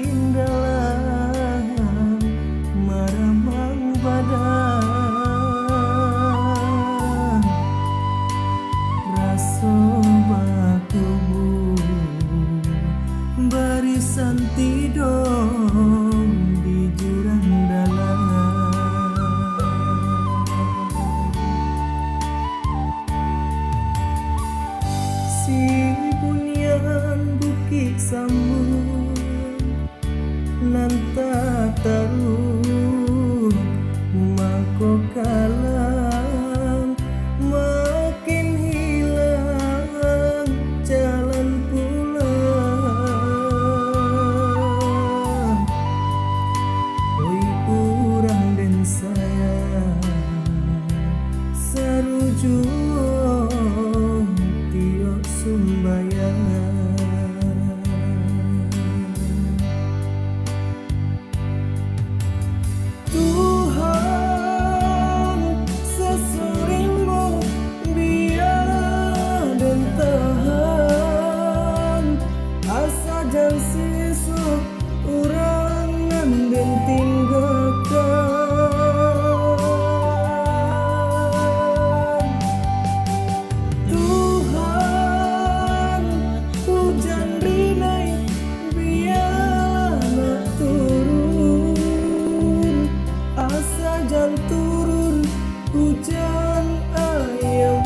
indalah maramang badan raso bakubu barisan tidom di jurang dalam si bunyan bukit sambung nanta taruh mako kalang makin hilang jalan pulang oi urang dan sayang sarujung tio sumbayang Tuhan sesuringmu biar dan tahan asa dan sisuk urangan dan tinggalkan Tuhan hujan rinai biar nak turun asa jan turun hujan ayam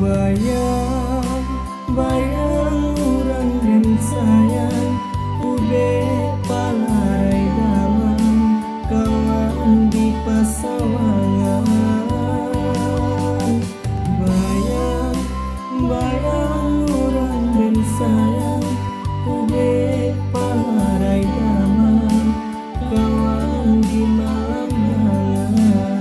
bayang bayang urang dan sayang ube palarai damang kawan di pasawangan bayang bayang urang dan sayang ube palarai damang kawan di malam hangat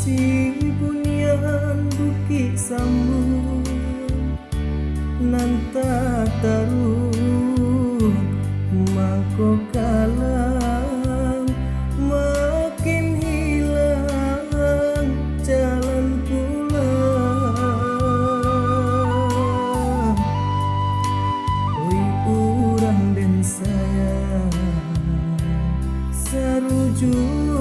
si bunyan bukit sambung nanta taruh mako kalang makin hilang jalan pulang oi urang dan sayang sarujung